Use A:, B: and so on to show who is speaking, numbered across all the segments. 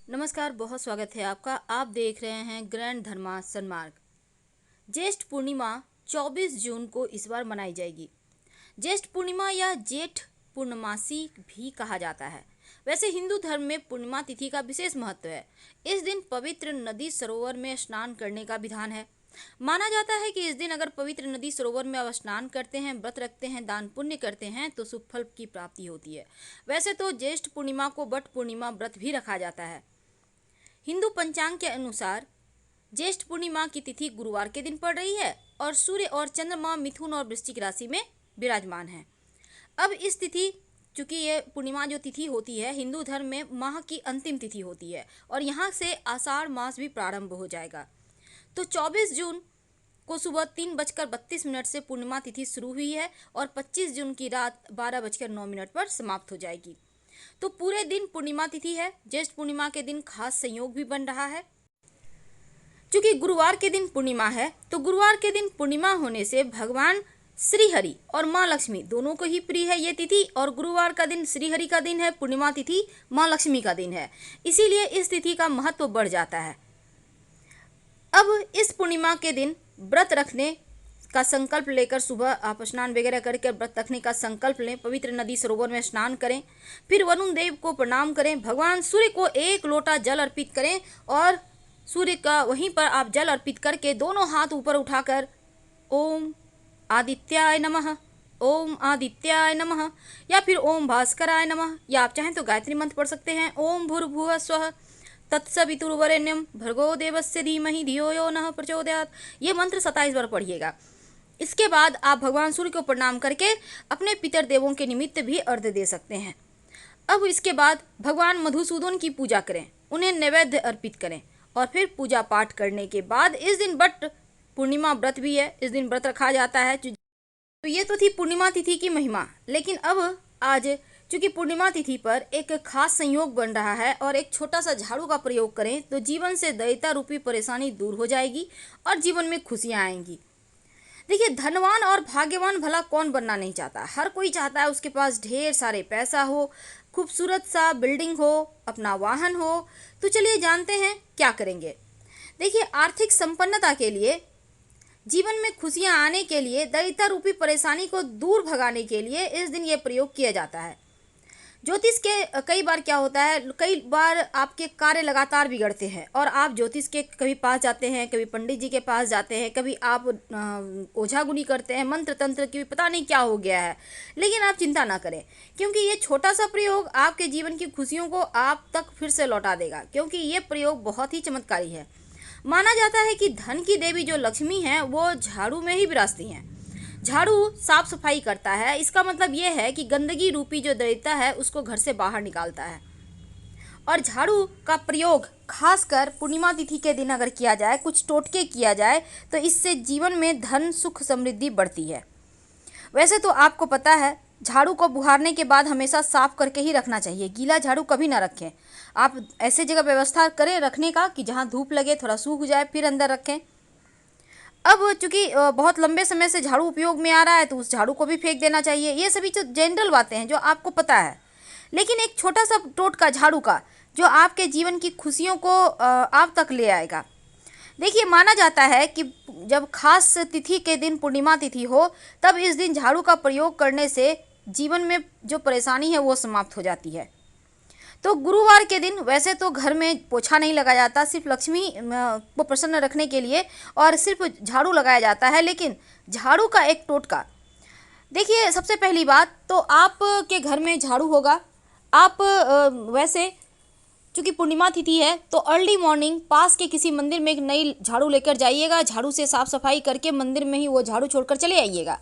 A: नमस्कार, बहुत स्वागत है आपका। आप देख रहे हैं ग्रैंड धर्मा सन्मार्ग। ज्येष्ठ पूर्णिमा 24 जून को इस बार मनाई जाएगी। ज्येष्ठ पूर्णिमा या जेठ पूर्णमासी भी कहा जाता है। वैसे हिंदू धर्म में पूर्णिमा तिथि का विशेष महत्व है। इस दिन पवित्र नदी सरोवर में स्नान करने का विधान है। माना जाता है कि इस दिन अगर पवित्र नदी सरोवर में आप स्नान करते हैं, व्रत रखते हैं, दान पुण्य करते हैं तो शुभ फल की प्राप्ति होती है। वैसे तो ज्येष्ठ पूर्णिमा को वट पूर्णिमा व्रत भी रखा जाता है। हिंदू पंचांग के अनुसार ज्येष्ठ पूर्णिमा की तिथि गुरुवार के दिन पड़ रही है और सूर्य और चंद्रमा मिथुन और वृश्चिक राशि में विराजमान है। अब इस तिथि, चूंकि ये पूर्णिमा जो तिथि होती है हिंदू धर्म में माह की अंतिम तिथि होती है और यहाँ से आषाढ़ मास भी प्रारंभ हो जाएगा। तो 24 जून को सुबह 3:32 से पूर्णिमा तिथि शुरू हुई है और 25 जून की रात 12:09 पर समाप्त हो जाएगी। तो पूरे दिन पूर्णिमा तिथि है। ज्येष्ठ पूर्णिमा के दिन खास संयोग भी बन रहा है। क्योंकि गुरुवार के दिन पूर्णिमा है तो गुरुवार के दिन पूर्णिमा होने से भगवान श्री हरि और माँ लक्ष्मी दोनों को ही प्रिय है ये तिथि। और गुरुवार का दिन श्री हरि का दिन है, पूर्णिमा तिथि माँ लक्ष्मी का दिन है, इसीलिए इस तिथि का महत्व बढ़ जाता है। अब इस पूर्णिमा के दिन व्रत रखने का संकल्प लेकर सुबह आप स्नान वगैरह करके व्रत रखने का संकल्प लें। पवित्र नदी सरोवर में स्नान करें, फिर वरुण देव को प्रणाम करें, भगवान सूर्य को 1 लोटा जल अर्पित करें और सूर्य का वहीं पर आप जल अर्पित करके दोनों हाथ ऊपर उठाकर ओम आदित्याय नमः, ओम आदित्याय नमः या फिर ओम भास्कराय नमः, या आप चाहें तो गायत्री मंत्र पढ़ सकते हैं। ओम भूर्भुवः स्वः तत्सवितुर्वरेण्यं भर्गो देवस्य धीमहि धियो यो नः प्रचोदयात्, ये मंत्र 27 बार पढ़िएगा। इसके बाद आप भगवान सूर्य को प्रणाम करके अपने पितर देवों के निमित्त भी अर्घ्य दे सकते हैं। अब इसके बाद भगवान मधुसूदन की पूजा करें, उन्हें नैवेद्य अर्पित करें और फिर पूजा पाठ करने के बाद इस दिन वट पूर्णिमा व्रत भी है, इस दिन व्रत रखा जाता है। तो ये तो थी पूर्णिमा तिथि की महिमा। लेकिन अब आज चूंकि पूर्णिमा तिथि पर एक खास संयोग बन रहा है और एक छोटा सा झाड़ू का प्रयोग करें तो जीवन से दैत्य रूपी परेशानी दूर हो जाएगी और जीवन में खुशियाँ आएंगी। देखिए, धनवान और भाग्यवान भला कौन बनना नहीं चाहता। हर कोई चाहता है उसके पास ढेर सारे पैसा हो, खूबसूरत सा बिल्डिंग हो, अपना वाहन हो। तो चलिए जानते हैं क्या करेंगे। देखिए, आर्थिक संपन्नता के लिए, जीवन में खुशियां आने के लिए, दैत्य रूपी परेशानी को दूर भगाने के लिए इस दिन ये प्रयोग किया जाता है। ज्योतिष के कई बार क्या होता है, कई बार आपके कार्य लगातार बिगड़ते हैं और आप ज्योतिष के कभी पास जाते हैं, कभी पंडित जी के पास जाते हैं, कभी आप ओझा गुनी करते हैं, मंत्र तंत्र की पता नहीं क्या हो गया है। लेकिन आप चिंता ना करें, क्योंकि ये छोटा सा प्रयोग आपके जीवन की खुशियों को आप तक फिर से लौटा देगा, क्योंकि ये प्रयोग बहुत ही चमत्कारी है। माना जाता है कि धन की देवी जो लक्ष्मी है वो झाड़ू में ही विराजती हैं। झाड़ू साफ सफाई करता है, इसका मतलब ये है कि गंदगी रूपी जो दैत्य है उसको घर से बाहर निकालता है। और झाड़ू का प्रयोग खासकर पूर्णिमा तिथि के दिन अगर किया जाए, कुछ टोटके किया जाए, तो इससे जीवन में धन सुख समृद्धि बढ़ती है। वैसे तो आपको पता है झाड़ू को बुहारने के बाद हमेशा साफ करके ही रखना चाहिए, गीला झाड़ू कभी ना रखें। आप ऐसे जगह व्यवस्था करें रखने का कि जहाँ धूप लगे, थोड़ा सूख जाए, फिर अंदर रखें। अब चूंकि बहुत लंबे समय से झाड़ू उपयोग में आ रहा है तो उस झाड़ू को भी फेंक देना चाहिए। ये सभी जो जनरल बातें हैं जो आपको पता है, लेकिन एक छोटा सा टोटका झाड़ू का जो आपके जीवन की खुशियों को आप तक ले आएगा। देखिए, माना जाता है कि जब खास तिथि के दिन पूर्णिमा तिथि हो तब इस दिन झाड़ू का प्रयोग करने से जीवन में जो परेशानी है वो समाप्त हो जाती है। तो गुरुवार के दिन वैसे तो घर में पोछा नहीं लगाया जाता, सिर्फ लक्ष्मी को प्रसन्न रखने के लिए और सिर्फ झाड़ू लगाया जाता है। लेकिन झाड़ू का एक टोटका, देखिए, सबसे पहली बात तो आपके घर में झाड़ू होगा। आप वैसे चूँकि पूर्णिमा तिथि है तो अर्ली मॉर्निंग पास के किसी मंदिर में एक नई झाड़ू लेकर जाइएगा, झाड़ू से साफ सफाई करके मंदिर में ही वो झाड़ू छोड़कर चले आइएगा।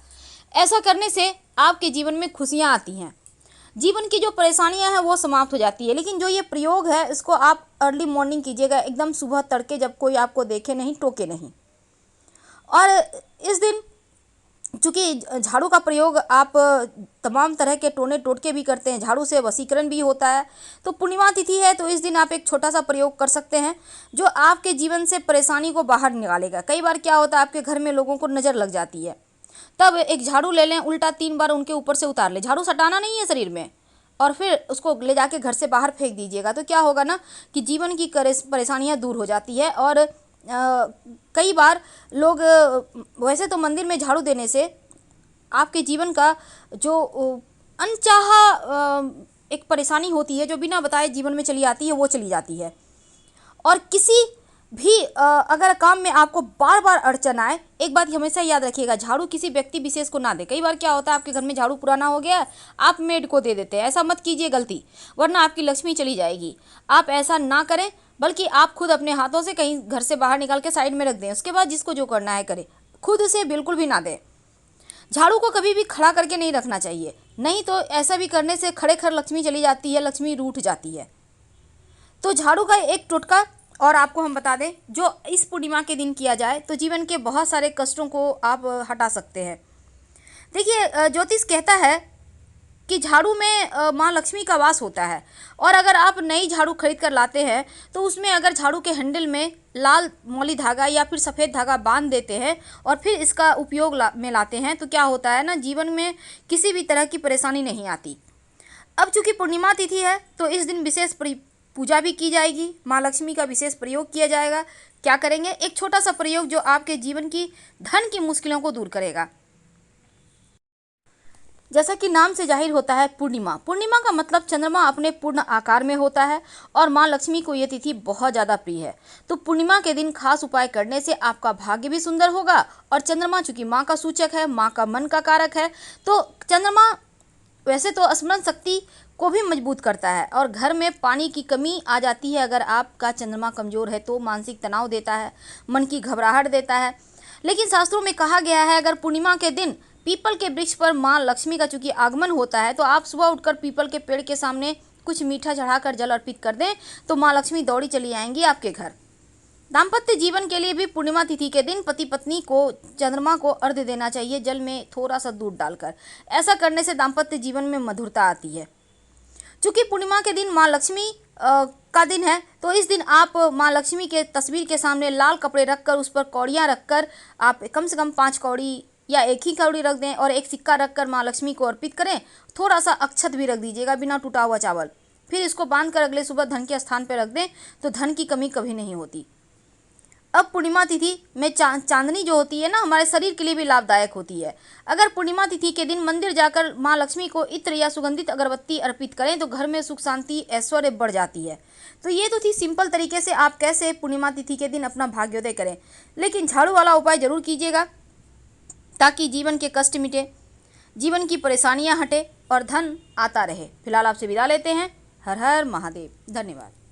A: ऐसा करने से आपके जीवन में खुशियाँ आती हैं, जीवन की जो परेशानियां हैं वो समाप्त हो जाती है। लेकिन जो ये प्रयोग है इसको आप अर्ली मॉर्निंग कीजिएगा, एकदम सुबह तड़के, जब कोई आपको देखे नहीं, टोके नहीं। और इस दिन चूँकि झाड़ू का प्रयोग आप तमाम तरह के टोने टोटके भी करते हैं, झाड़ू से वशीकरण भी होता है, तो पूर्णिमा तिथि है तो इस दिन आप एक छोटा सा प्रयोग कर सकते हैं जो आपके जीवन से परेशानी को बाहर निकालेगा। कई बार क्या होता है, आपके घर में लोगों को नज़र लग जाती है, तब एक झाड़ू ले लें, उल्टा 3 बार उनके ऊपर से उतार लें। झाड़ू सटाना नहीं है शरीर में, और फिर उसको ले जाके घर से बाहर फेंक दीजिएगा। तो क्या होगा ना कि जीवन की परेशानियां दूर हो जाती है। और कई बार लोग वैसे तो मंदिर में झाड़ू देने से आपके जीवन का जो अनचाहा एक परेशानी होती है जो बिना बताए जीवन में चली आती है वो चली जाती है। और किसी भी अगर काम में आपको बार बार अड़चन आए, एक बात हमेशा याद रखिएगा, झाड़ू किसी व्यक्ति विशेष को ना दे। कई बार क्या होता है आपके घर में झाड़ू पुराना हो गया है, आप मेड को दे देते हैं। ऐसा मत कीजिए गलती, वरना आपकी लक्ष्मी चली जाएगी। आप ऐसा ना करें, बल्कि आप खुद अपने हाथों से कहीं घर से बाहर निकाल के साइड में रख दें। उसके बाद जिसको जो करना है करे, खुद से बिल्कुल भी ना दें। झाड़ू को कभी भी खड़ा करके नहीं रखना चाहिए, नहीं तो ऐसा भी करने से खड़े खड़ लक्ष्मी चली जाती है, लक्ष्मी रूठ जाती है। तो झाड़ू का एक टोटका और आपको हम बता दें, जो इस पूर्णिमा के दिन किया जाए तो जीवन के बहुत सारे कष्टों को आप हटा सकते हैं। देखिए, ज्योतिष कहता है कि झाड़ू में माँ लक्ष्मी का वास होता है। और अगर आप नई झाड़ू खरीद कर लाते हैं तो उसमें अगर झाड़ू के हैंडल में लाल मौली धागा या फिर सफ़ेद धागा बांध देते हैं और फिर इसका उपयोग में लाते हैं तो क्या होता है ना, जीवन में किसी भी तरह की परेशानी नहीं आती। अब चूंकि पूर्णिमा तिथि है तो इस दिन विशेष पूजा भी की जाएगी, माँ लक्ष्मी का विशेष प्रयोग किया जाएगा। क्या करेंगे, एक छोटा सा प्रयोग जो आपके जीवन की धन की मुश्किलों को दूर करेगा। जैसा कि नाम से जाहिर होता है पूर्णिमा, पूर्णिमा का मतलब चंद्रमा अपने पूर्ण आकार में होता है और माँ लक्ष्मी को ये तिथि बहुत ज़्यादा प्रिय है। तो पूर्णिमा के दिन खास उपाय करने से आपका भाग्य भी सुंदर होगा। और चंद्रमा चूंकि माँ का सूचक है, माँ का मन का कारक है, तो चंद्रमा वैसे तो स्मरण शक्ति को भी मजबूत करता है। और घर में पानी की कमी आ जाती है अगर आपका चंद्रमा कमज़ोर है तो, मानसिक तनाव देता है, मन की घबराहट देता है। लेकिन शास्त्रों में कहा गया है अगर पूर्णिमा के दिन पीपल के वृक्ष पर माँ लक्ष्मी का चूंकि आगमन होता है तो आप सुबह उठकर पीपल के पेड़ के सामने कुछ मीठा चढ़ाकर जल अर्पित कर दें तो माँ लक्ष्मी दौड़ी चली आएंगी आपके घर। दाम्पत्य जीवन के लिए भी पूर्णिमा तिथि के दिन पति पत्नी को चंद्रमा को अर्घ्य देना चाहिए, जल में थोड़ा सा दूध डालकर। ऐसा करने से दाम्पत्य जीवन में मधुरता आती है। चूंकि पूर्णिमा के दिन माँ लक्ष्मी का दिन है तो इस दिन आप माँ लक्ष्मी के तस्वीर के सामने लाल कपड़े रखकर उस पर कौड़ियाँ रखकर आप कम से कम 5 कौड़ी या एक ही कौड़ी रख दें और एक सिक्का रखकर माँ लक्ष्मी को अर्पित करें। थोड़ा सा अक्षत भी रख दीजिएगा, बिना टूटा हुआ चावल। फिर इसको बांध कर अगले सुबह धन के स्थान पर रख दें तो धन की कमी कभी नहीं होती। अब पूर्णिमा तिथि में चांदनी जो होती है ना, हमारे शरीर के लिए भी लाभदायक होती है। अगर पूर्णिमा तिथि के दिन मंदिर जाकर माँ लक्ष्मी को इत्र या सुगंधित अगरबत्ती अर्पित करें तो घर में सुख शांति ऐश्वर्य बढ़ जाती है। तो ये तो थी सिंपल तरीके से आप कैसे पूर्णिमा तिथि के दिन अपना भाग्योदय करें। लेकिन झाड़ू वाला उपाय जरूर कीजिएगा ताकि जीवन के कष्ट मिटे, जीवन की परेशानियाँ हटे और धन आता रहे। फिलहाल आपसे विदा लेते हैं। हर हर महादेव। धन्यवाद।